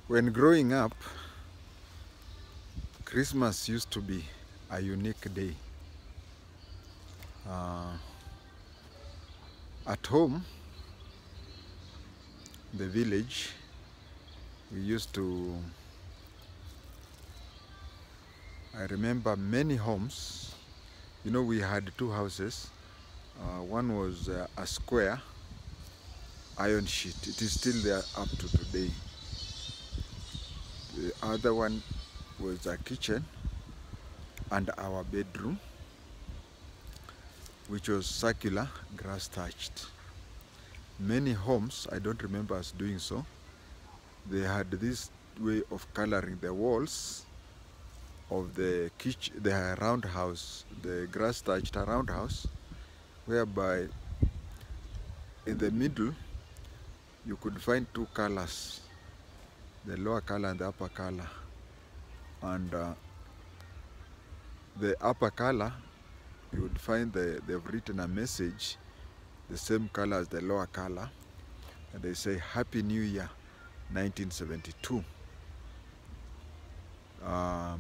When growing up, Christmas used to be a unique day. Uh, at home, the village, we used to, I remember many homes. You know, we had two houses. One was a square iron sheet. It is still there up to today. The other one was a kitchen and our bedroom, which was circular, grass thatched. Many homes, I don't remember us doing so, they had this way of coloring the walls of the kitchen, the roundhouse, the grass thatched roundhouse, whereby in the middle you could find two colors, the lower color and the upper color. And the upper color, you would find they've written a message, the same color as the lower color, and they say Happy New Year 1972.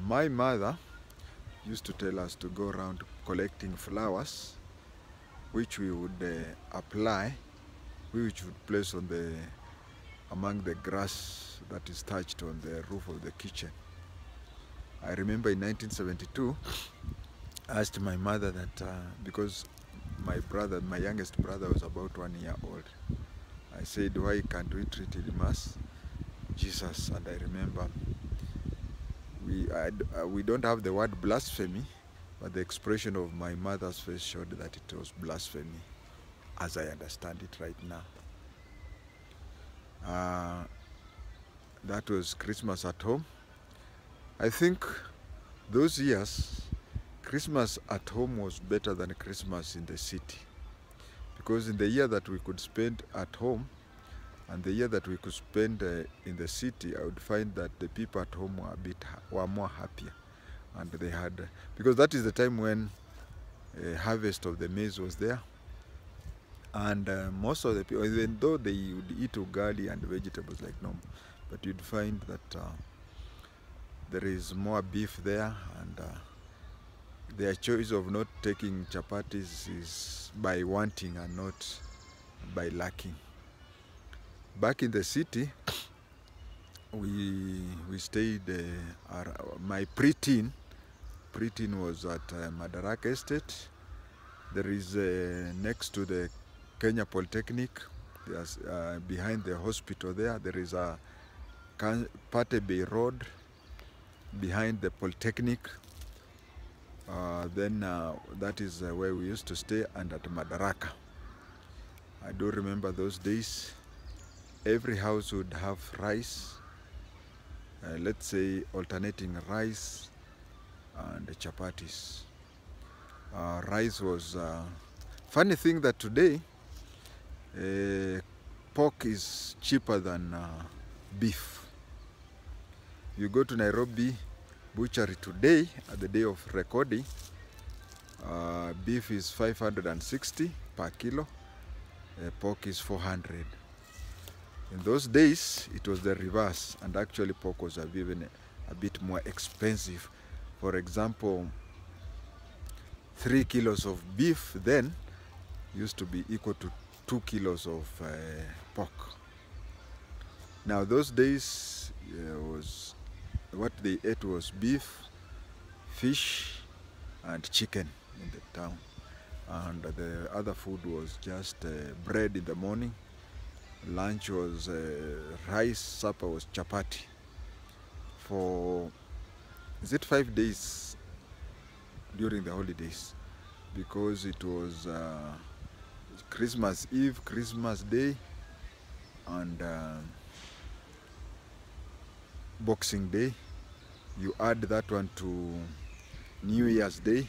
My mother used to tell us to go around collecting flowers, which we would apply, which would place on among the grass that is thatched on the roof of the kitchen. I remember in 1972, I asked my mother that because my youngest brother was about 1 year old, I said, why can't we treat him as Jesus? And I remember we don't have the word blasphemy, but the expression of my mother's face showed that it was blasphemy, as I understand it right now. That was Christmas at home. I think those years, Christmas at home was better than Christmas in the city. Because in the year that we could spend at home and the year that we could spend in the city, I would find that the people at home were more happier. And they had, because that is the time when harvest of the maize was there. And most of the people, even though they would eat ugali and vegetables like normal, but you'd find that there is more beef there, and their choice of not taking chapatis is by wanting and not by lacking. Back in the city, we stayed, my pre-teen was at Madaraka Estate. There is next to the Kenya Polytechnic, there's, behind the hospital there is a Pate Bay Road behind the Polytechnic. Then that is where we used to stay, and at Madaraka. I do remember those days. Every house would have rice, let's say alternating rice and chapatis. Rice was funny thing that today pork is cheaper than beef. You go to Nairobi butchery today, at the day of recording, beef is 560 per kilo, pork is 400. In those days, it was the reverse, and actually pork was even a bit more expensive. For example, 3 kilos of beef then used to be equal to 2 kilos of pork. Now those days, what they ate was beef, fish, and chicken in the town. And the other food was just bread in the morning. Lunch was rice, supper was chapati. For, is it 5 days during the holidays? Because it was Christmas Eve, Christmas Day, and Boxing Day. You add that one to New Year's Day.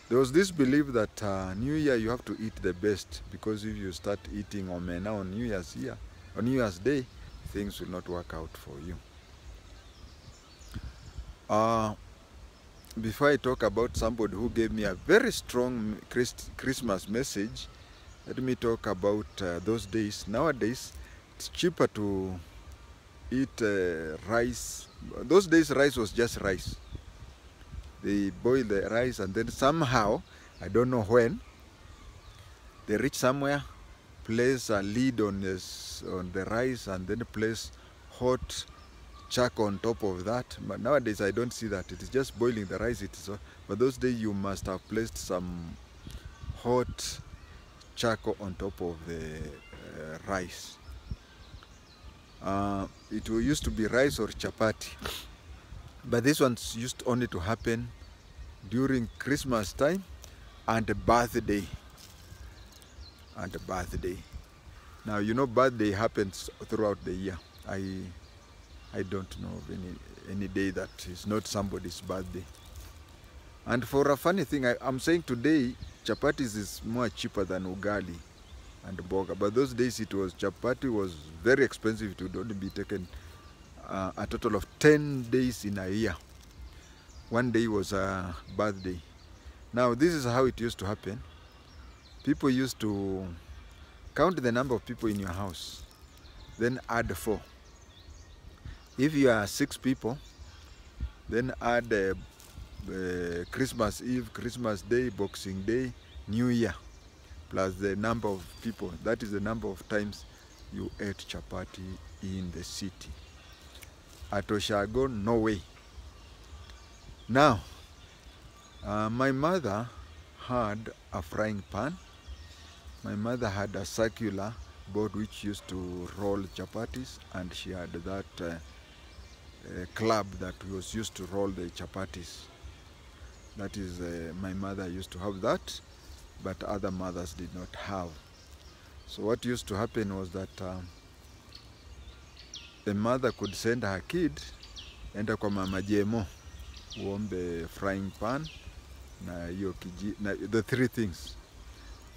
There was this belief that New Year you have to eat the best, because if you start eating omena on New Year's Day, things will not work out for you. Before I talk about somebody who gave me a very strong Christmas message, let me talk about those days. Nowadays, it's cheaper to eat rice. Those days rice was just rice. They boil the rice and then somehow, I don't know when, they reach somewhere, place a lid on the rice and then place hot charcoal on top of that. But nowadays I don't see that. It is just boiling the rice. But those days you must have placed some hot charcoal on top of the rice. It used to be rice or chapati. But this one used only to happen during Christmas time and birthday. Now, you know, birthday happens throughout the year. I don't know of any day that is not somebody's birthday. And for a funny thing, I'm saying today, chapatis is more cheaper than ugali and boga. But those days chapati was very expensive. It would only be taken a total of 10 days in a year. One day was a birthday. Now, this is how it used to happen. People used to count the number of people in your house, then add 4. If you are 6 people, then add Christmas Eve, Christmas Day, Boxing Day, New Year, plus the number of people. That is the number of times you ate chapati in the city. At Oshago, no way. Now, my mother had a frying pan. My mother had a circular board which used to roll chapatis, and she had that club that was used to roll the chapatis. That is, my mother used to have that, but other mothers did not have. So what used to happen was that the mother could send her kid, enda kwa mama Jemo, uombe frying pan, the 3 things: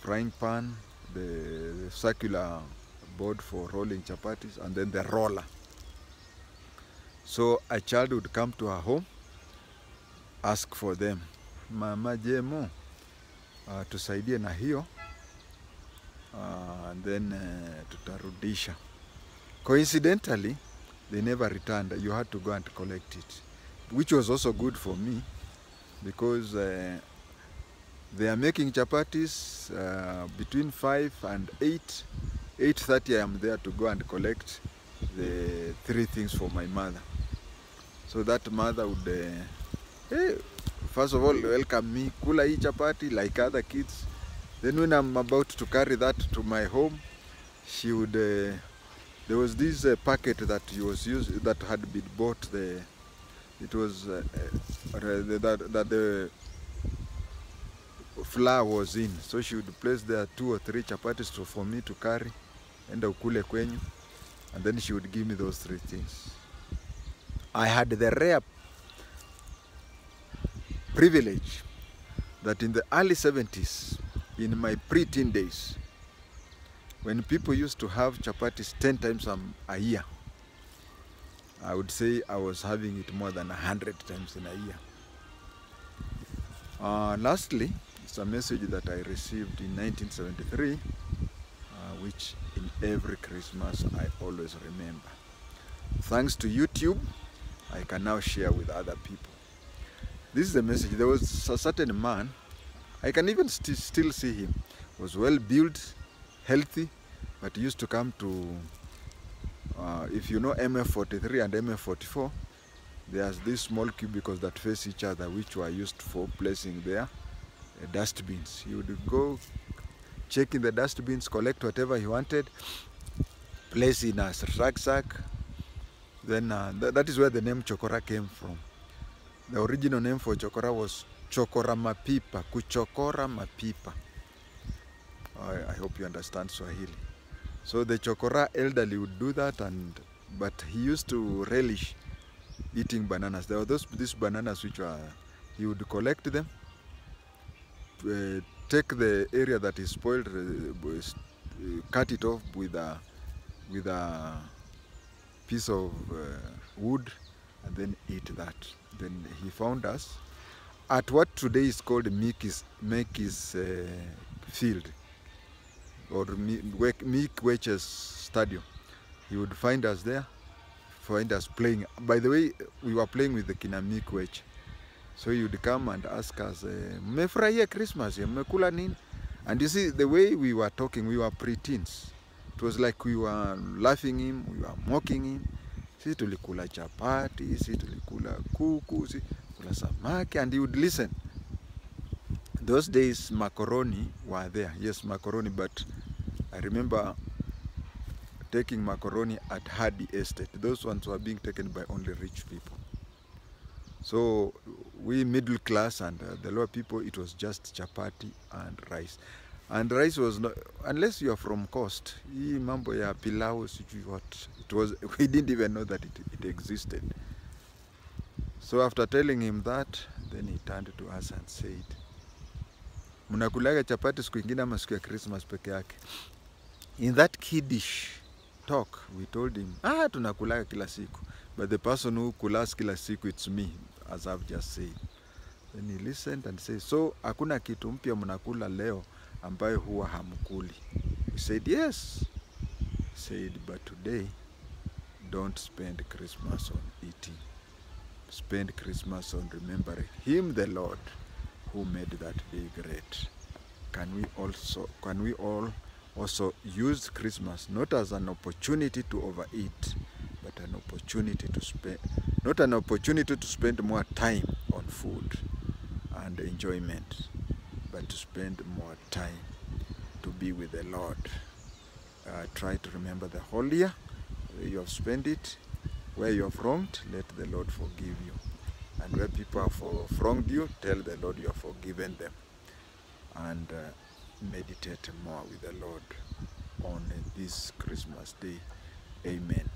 frying pan, the circular board for rolling chapatis, and then the roller. So a child would come to her home, ask for them. Mama Jemo, tusaidie na hiyo, and then tutarudisha. Coincidentally, they never returned. You had to go and collect it, which was also good for me, because they are making chapatis between 5 and 8. 8:30 I am there to go and collect the 3 things for my mother. So that mother would, hey, first of all, welcome me, kula hii chapati like other kids. Then when I'm about to carry that to my home, she would, there was this packet that that had been bought. It was that the flour was in. So she would place there 2 or 3 chapatis for me to carry, enda ukule kwenyu, and then she would give me those 3 things. I had the rare privilege that in the early 70s, in my pre-teen days, when people used to have chapatis 10 times a year, I would say I was having it more than 100 times in a year. Lastly, it's a message that I received in 1973, which in every Christmas I always remember. Thanks to YouTube, I can now share with other people. This is the message. There was a certain man, I can even still see him. He was well built, healthy, but he used to come to, if you know MF43 and MF44, there's these small cubicles that face each other, which were used for placing their dustbins. He would go, check in the dustbins, collect whatever he wanted, place in a rucksack. Then that is where the name Chokora came from. The original name for Chokora was Chokora Mapipa, Kuchokora Mapipa. I hope you understand Swahili. So the Chokora elderly would do that, but he used to relish eating bananas. There were these bananas which he would collect them, take the area that is spoiled, cut it off with a piece of wood, and then eat that. Then he found us at what today is called Mickey's field, or Mick Weches Stadium. He would find us there, find us playing. By the way, we were playing with the kinamikwech. So you'd come and ask us, mmefurahia Christmas, mmekula nini? And you see, the way we were talking, we were preteens. It was like we were laughing him, we were mocking him. Si tulikula chapati, si tulikula kuku, si tulikula samaki, and he would listen. Those days, macaroni were there. Yes, macaroni, but I remember taking macaroni at Hardy Estate. Those ones were being taken by only rich people. So we middle class and the lower people, it was just chapati and rice. And rice was not, unless you are from coast, hii mambo ya pilau, what, it was, we didn't even know that it existed. So after telling him that, then he turned to us and said, mnakulaga chapati siku ingine ama siku ya Christmas peke yake? In that kiddish talk, we told him, tunakulaga kila siku. But the person who kulas kila siku, it's me, as I've just said. Then he listened and said, so hakuna kitu mpya mnakula leo ambayo huwa hamkuli? We said, yes. He said, but today, don't spend Christmas on eating. Spend Christmas on remembering him, the Lord, who made that day great. Can we all also use Christmas not as an opportunity to overeat, but an opportunity to spend, not an opportunity to spend more time on food and enjoyment, but to spend more time to be with the Lord. Try to remember the whole year, where you have spent it, where you have wronged, let the Lord forgive you. And where people have wronged you, tell the Lord you have forgiven them. And meditate more with the Lord on this Christmas day. Amen.